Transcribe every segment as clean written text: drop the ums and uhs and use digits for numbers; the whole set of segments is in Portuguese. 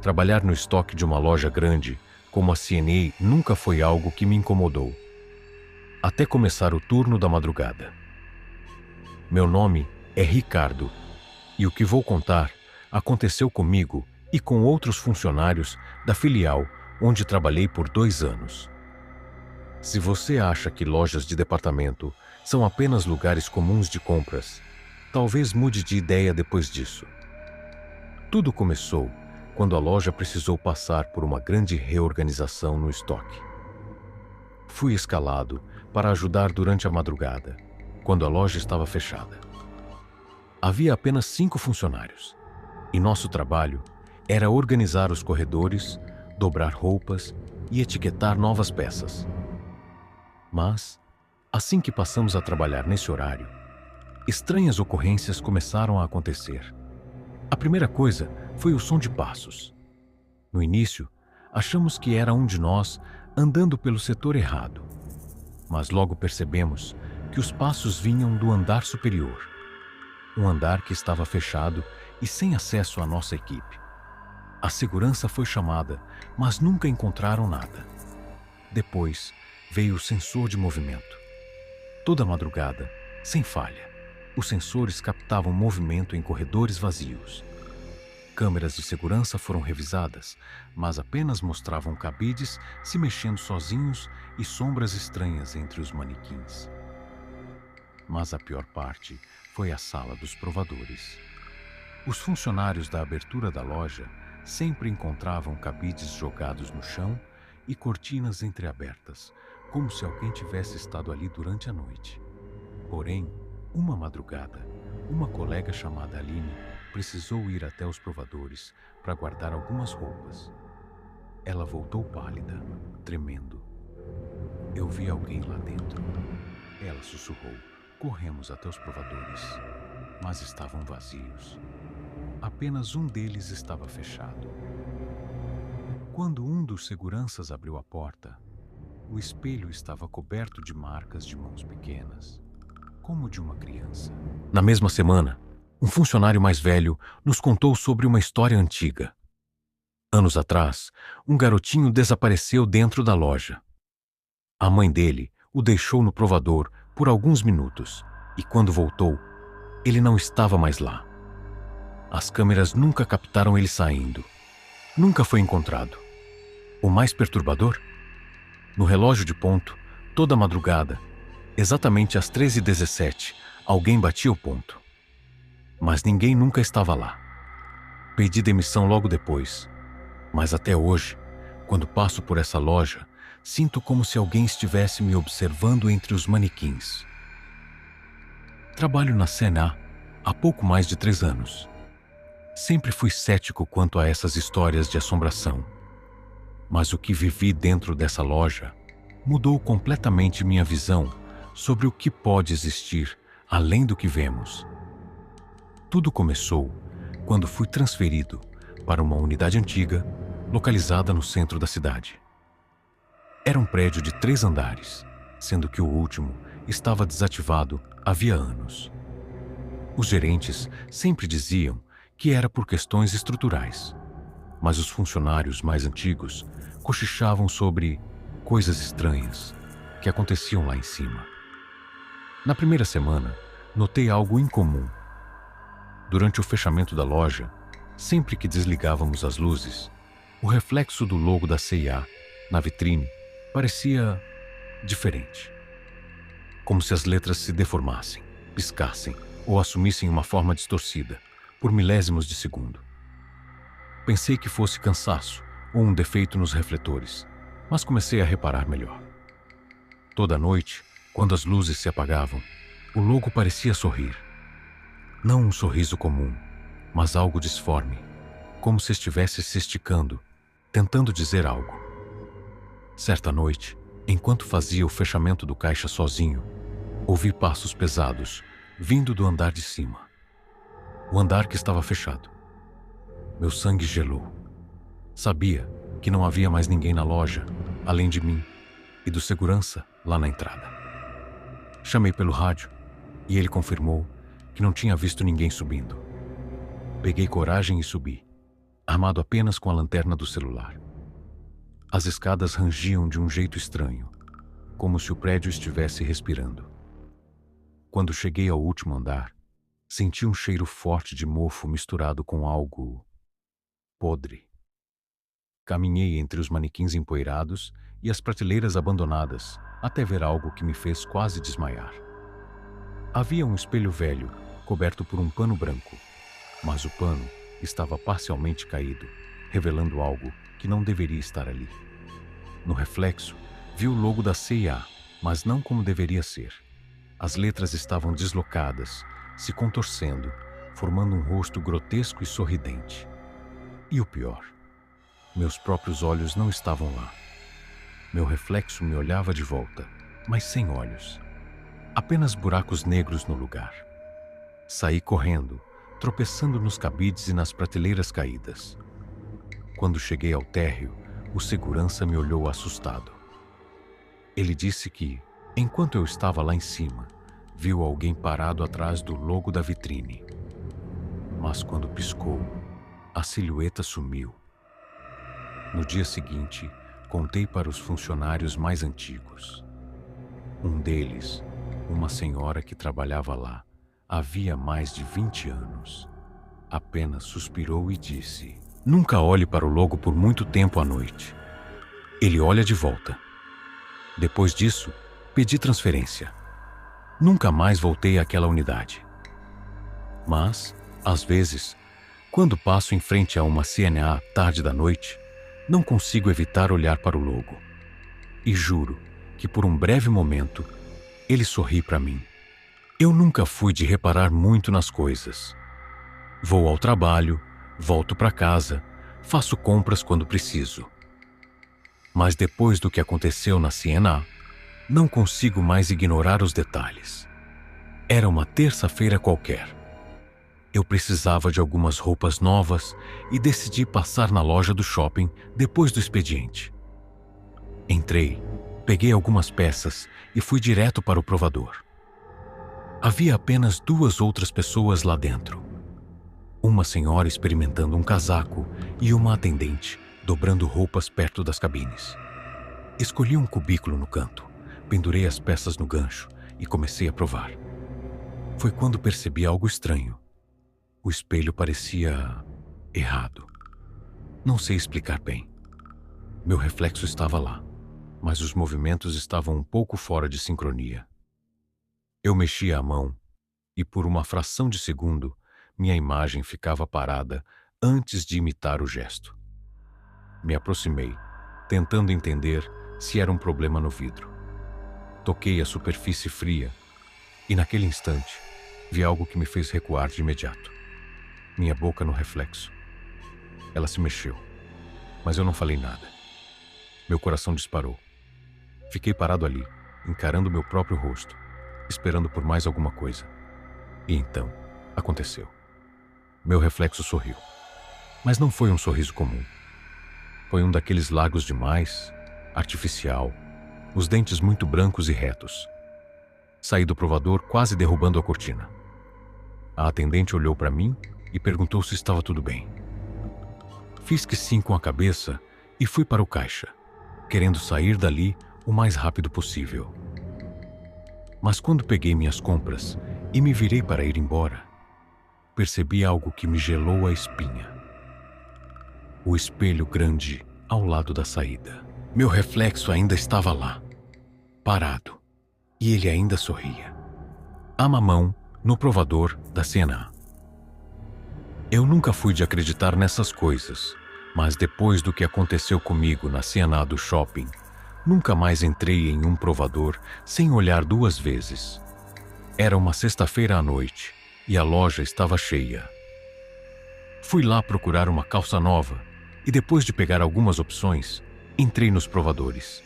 Trabalhar no estoque de uma loja grande, como a C&A, nunca foi algo que me incomodou, até começar o turno da madrugada. Meu nome é Ricardo, e o que vou contar aconteceu comigo e com outros funcionários da filial onde trabalhei por 2 anos. Se você acha que lojas de departamento são apenas lugares comuns de compras, talvez mude de ideia depois disso. Tudo começou quando a loja precisou passar por uma grande reorganização no estoque. Fui escalado para ajudar durante a madrugada, quando a loja estava fechada. Havia apenas 5 funcionários, e nosso trabalho era organizar os corredores, dobrar roupas e etiquetar novas peças. Mas, assim que passamos a trabalhar nesse horário, estranhas ocorrências começaram a acontecer. A primeira coisa foi o som de passos. No início, achamos que era um de nós andando pelo setor errado, mas logo percebemos que os passos vinham do andar superior, um andar que estava fechado e sem acesso à nossa equipe. A segurança foi chamada, mas nunca encontraram nada. Depois, veio o sensor de movimento. Toda madrugada, sem falha, os sensores captavam movimento em corredores vazios. Câmeras de segurança foram revisadas, mas apenas mostravam cabides se mexendo sozinhos e sombras estranhas entre os manequins. Mas a pior parte foi a sala dos provadores. Os funcionários da abertura da loja sempre encontravam cabides jogados no chão e cortinas entreabertas, como se alguém tivesse estado ali durante a noite. Porém, uma madrugada, uma colega chamada Aline precisou ir até os provadores para guardar algumas roupas. Ela voltou pálida, tremendo. Eu vi alguém lá dentro. Ela sussurrou. Corremos até os provadores, mas estavam vazios. Apenas um deles estava fechado. Quando um dos seguranças abriu a porta, o espelho estava coberto de marcas de mãos pequenas, como de uma criança. Na mesma semana, um funcionário mais velho nos contou sobre uma história antiga. Anos atrás, um garotinho desapareceu dentro da loja. A mãe dele o deixou no provador por alguns minutos e, quando voltou, ele não estava mais lá. As câmeras nunca captaram ele saindo. Nunca foi encontrado. O mais perturbador? No relógio de ponto, toda madrugada, exatamente às 13h17, alguém batia o ponto. Mas ninguém nunca estava lá. Pedi demissão logo depois, mas até hoje, quando passo por essa loja, sinto como se alguém estivesse me observando entre os manequins. Trabalho na C&A há pouco mais de 3 anos. Sempre fui cético quanto a essas histórias de assombração. Mas o que vivi dentro dessa loja mudou completamente minha visão sobre o que pode existir além do que vemos. Tudo começou quando fui transferido para uma unidade antiga localizada no centro da cidade. Era um prédio de 3 andares, sendo que o último estava desativado havia anos. Os gerentes sempre diziam que era por questões estruturais, mas os funcionários mais antigos cochichavam sobre coisas estranhas que aconteciam lá em cima. Na primeira semana, notei algo incomum. Durante o fechamento da loja, sempre que desligávamos as luzes, o reflexo do logo da C&A na vitrine parecia diferente. Como se as letras se deformassem, piscassem ou assumissem uma forma distorcida por milésimos de segundo. Pensei que fosse cansaço ou um defeito nos refletores, mas comecei a reparar melhor. Toda noite, quando as luzes se apagavam, o logo parecia sorrir. Não um sorriso comum, mas algo disforme, como se estivesse se esticando, tentando dizer algo. Certa noite, enquanto fazia o fechamento do caixa sozinho, ouvi passos pesados vindo do andar de cima. O andar que estava fechado. Meu sangue gelou. Sabia que não havia mais ninguém na loja, além de mim e do segurança lá na entrada. Chamei pelo rádio e ele confirmou que não tinha visto ninguém subindo. Peguei coragem e subi. armado apenas com a lanterna do celular. As escadas rangiam de um jeito estranho, como se o prédio estivesse respirando. Quando cheguei ao último andar, senti um cheiro forte de mofo misturado com algo podre. Caminhei entre os manequins empoeirados e as prateleiras abandonadas até ver algo que me fez quase desmaiar. Havia um espelho velho, coberto por um pano branco, mas o pano estava parcialmente caído, revelando algo que não deveria estar ali. No reflexo, vi o logo da CIA, mas não como deveria ser. As letras estavam deslocadas, se contorcendo, formando um rosto grotesco e sorridente. E o pior, meus próprios olhos não estavam lá. Meu reflexo me olhava de volta, mas sem olhos. Apenas buracos negros no lugar. Saí correndo, tropeçando nos cabides e nas prateleiras caídas. Quando cheguei ao térreo, o segurança me olhou assustado. Ele disse que, enquanto eu estava lá em cima, viu alguém parado atrás do logo da vitrine. Mas quando piscou, a silhueta sumiu. No dia seguinte, contei para os funcionários mais antigos. Um deles, uma senhora que trabalhava lá havia mais de 20 anos, apenas suspirou e disse: "Nunca olhe para o logo por muito tempo à noite. Ele olha de volta." Depois disso, pedi transferência. Nunca mais voltei àquela unidade. Mas, às vezes, quando passo em frente a uma CNA tarde da noite, não consigo evitar olhar para o logo. E juro que por um breve momento, ele sorri para mim. Eu nunca fui de reparar muito nas coisas. Vou ao trabalho, volto para casa, faço compras quando preciso. Mas depois do que aconteceu na CNA, não consigo mais ignorar os detalhes. Era uma terça-feira qualquer. Eu precisava de algumas roupas novas e decidi passar na loja do shopping depois do expediente. Entrei, peguei algumas peças e fui direto para o provador. Havia apenas 2 outras pessoas lá dentro. Uma senhora experimentando um casaco e uma atendente dobrando roupas perto das cabines. Escolhi um cubículo no canto, pendurei as peças no gancho e comecei a provar. Foi quando percebi algo estranho. O espelho parecia errado. Não sei explicar bem. Meu reflexo estava lá, mas os movimentos estavam um pouco fora de sincronia. Eu mexia a mão e, por uma fração de segundo, minha imagem ficava parada antes de imitar o gesto. Me aproximei, tentando entender se era um problema no vidro. Toquei a superfície fria e, naquele instante, vi algo que me fez recuar de imediato. Minha boca no reflexo. Ela se mexeu, mas eu não falei nada. Meu coração disparou. Fiquei parado ali, encarando meu próprio rosto, esperando por mais alguma coisa. E então, aconteceu. Meu reflexo sorriu. Mas não foi um sorriso comum. Foi um daqueles largos demais, artificial, os dentes muito brancos e retos. Saí do provador quase derrubando a cortina. A atendente olhou para mim e perguntou se estava tudo bem. Fiz que sim com a cabeça e fui para o caixa, querendo sair dali o mais rápido possível. Mas quando peguei minhas compras e me virei para ir embora, percebi algo que me gelou a espinha. O espelho grande ao lado da saída. Meu reflexo ainda estava lá, parado, e ele ainda sorria. A mamão no provador da CNA. Eu nunca fui de acreditar nessas coisas, mas depois do que aconteceu comigo na CNA do shopping, nunca mais entrei em um provador sem olhar 2 vezes. Era uma sexta-feira à noite e a loja estava cheia. Fui lá procurar uma calça nova e, depois de pegar algumas opções, entrei nos provadores.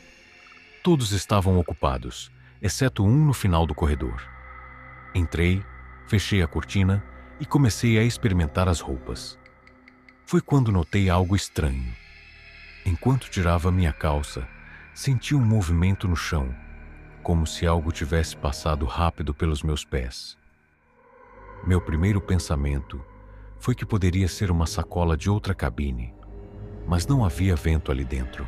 Todos estavam ocupados, exceto um no final do corredor. Entrei, fechei a cortina e comecei a experimentar as roupas. Foi quando notei algo estranho. Enquanto tirava minha calça, senti um movimento no chão, como se algo tivesse passado rápido pelos meus pés. Meu primeiro pensamento foi que poderia ser uma sacola de outra cabine, mas não havia vento ali dentro.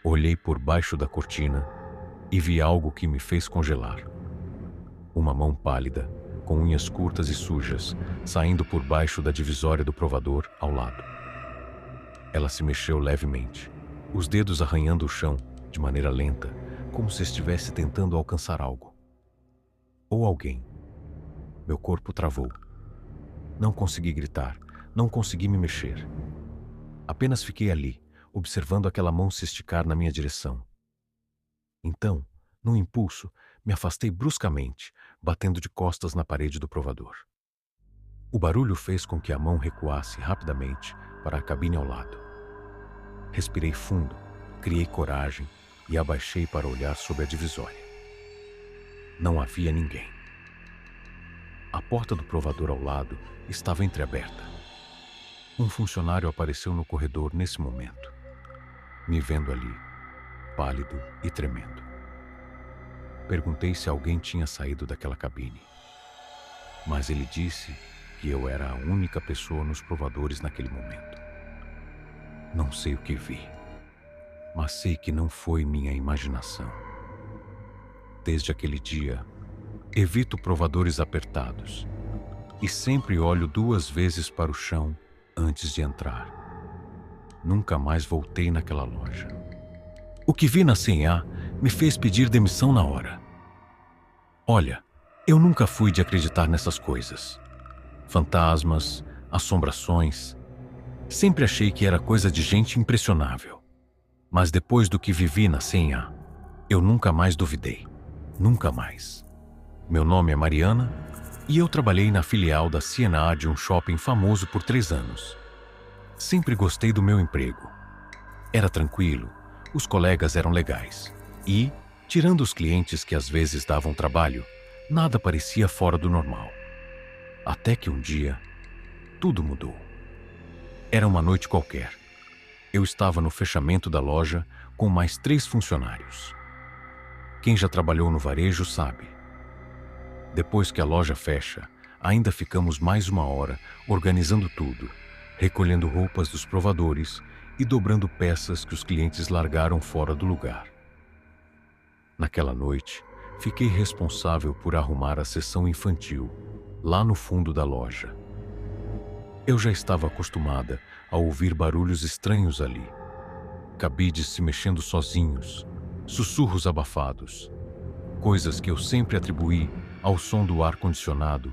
Olhei por baixo da cortina e vi algo que me fez congelar. Uma mão pálida, com unhas curtas e sujas, saindo por baixo da divisória do provador ao lado. Ela se mexeu levemente, os dedos arranhando o chão de maneira lenta, como se estivesse tentando alcançar algo. Ou alguém. Meu corpo travou. Não consegui gritar, não consegui me mexer. Apenas fiquei ali, observando aquela mão se esticar na minha direção. Então, num impulso, me afastei bruscamente, batendo de costas na parede do provador. O barulho fez com que a mão recuasse rapidamente para a cabine ao lado. Respirei fundo, criei coragem e abaixei para olhar sob a divisória. Não havia ninguém. A porta do provador ao lado estava entreaberta. Um funcionário apareceu no corredor nesse momento, me vendo ali, pálido e tremendo. Perguntei se alguém tinha saído daquela cabine, mas ele disse que eu era a única pessoa nos provadores naquele momento. Não sei o que vi, mas sei que não foi minha imaginação. Desde aquele dia, evito provadores apertados e sempre olho 2 vezes para o chão antes de entrar. Nunca mais voltei naquela loja. O que vi na C&A me fez pedir demissão na hora. Olha, eu nunca fui de acreditar nessas coisas. Fantasmas, assombrações. Sempre achei que era coisa de gente impressionável. Mas depois do que vivi na C&A, eu nunca mais duvidei. Nunca mais. Meu nome é Mariana e eu trabalhei na filial da C&A de um shopping famoso por 3 anos. Sempre gostei do meu emprego. Era tranquilo, os colegas eram legais e, tirando os clientes que às vezes davam trabalho, nada parecia fora do normal. Até que um dia, tudo mudou. Era uma noite qualquer. Eu estava no fechamento da loja com mais 3 funcionários. Quem já trabalhou no varejo sabe. Depois que a loja fecha, ainda ficamos mais 1 hora organizando tudo, recolhendo roupas dos provadores e dobrando peças que os clientes largaram fora do lugar. Naquela noite, fiquei responsável por arrumar a seção infantil, lá no fundo da loja. Eu já estava acostumada a ouvir barulhos estranhos ali. Cabides se mexendo sozinhos, sussurros abafados, coisas que eu sempre atribuí ao som do ar-condicionado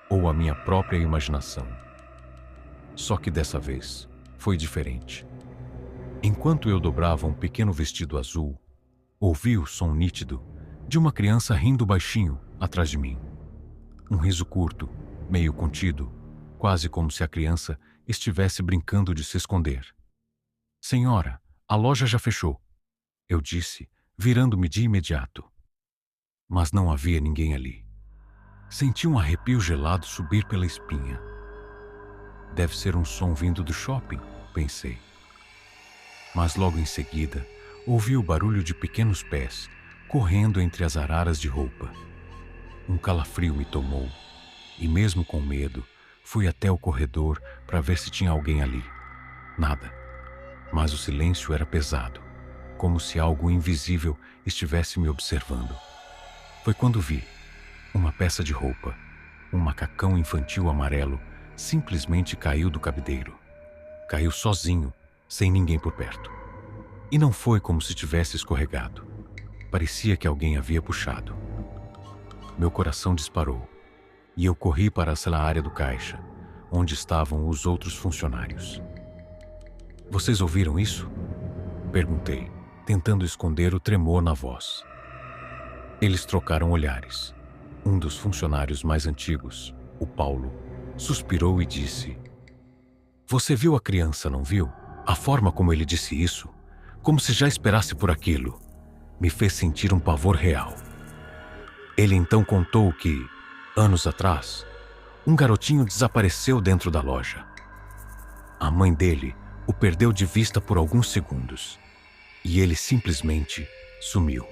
ou à minha própria imaginação. Só que dessa vez foi diferente. Enquanto eu dobrava um pequeno vestido azul, ouvi o som nítido de uma criança rindo baixinho atrás de mim. Um riso curto, meio contido, quase como se a criança estivesse brincando de se esconder. Senhora, a loja já fechou, eu disse, virando-me de imediato. Mas não havia ninguém ali. Senti um arrepio gelado subir pela espinha. Deve ser um som vindo do shopping, pensei. Mas logo em seguida, ouvi o barulho de pequenos pés correndo entre as araras de roupa. Um calafrio me tomou, e mesmo com medo, fui até o corredor para ver se tinha alguém ali. Nada. Mas o silêncio era pesado, como se algo invisível estivesse me observando. Foi quando vi uma peça de roupa, um macacão infantil amarelo, simplesmente caiu do cabideiro. Caiu sozinho, sem ninguém por perto. E não foi como se tivesse escorregado. Parecia que alguém havia puxado. Meu coração disparou e eu corri para a área do caixa, onde estavam os outros funcionários. Vocês ouviram isso? Perguntei, tentando esconder o tremor na voz. Eles trocaram olhares. Um dos funcionários mais antigos, o Paulo, suspirou e disse: Você viu a criança, não viu? A forma como ele disse isso, como se já esperasse por aquilo, me fez sentir um pavor real. Ele então contou que, anos atrás, um garotinho desapareceu dentro da loja. A mãe dele o perdeu de vista por alguns segundos e ele simplesmente sumiu.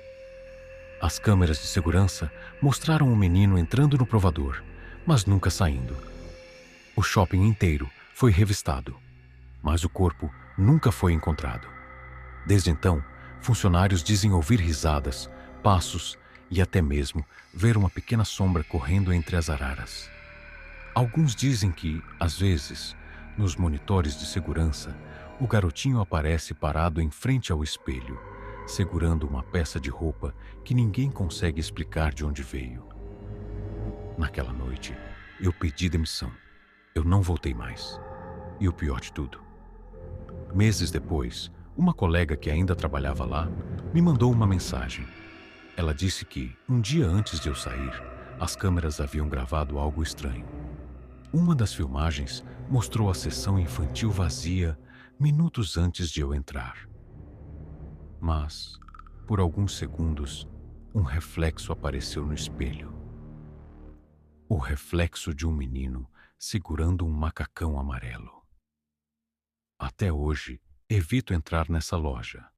As câmeras de segurança mostraram o menino entrando no provador, mas nunca saindo. O shopping inteiro foi revistado, mas o corpo nunca foi encontrado. Desde então, funcionários dizem ouvir risadas, passos e até mesmo ver uma pequena sombra correndo entre as araras. Alguns dizem que, às vezes, nos monitores de segurança, o garotinho aparece parado em frente ao espelho, segurando uma peça de roupa que ninguém consegue explicar de onde veio. Naquela noite, eu pedi demissão. Eu não voltei mais. E o pior de tudo, meses depois, uma colega que ainda trabalhava lá me mandou uma mensagem. Ela disse que, um dia antes de eu sair, as câmeras haviam gravado algo estranho. Uma das filmagens mostrou a sessão infantil vazia minutos antes de eu entrar. Mas, por alguns segundos, um reflexo apareceu no espelho. O reflexo de um menino segurando um macacão amarelo. Até hoje, evito entrar nessa loja.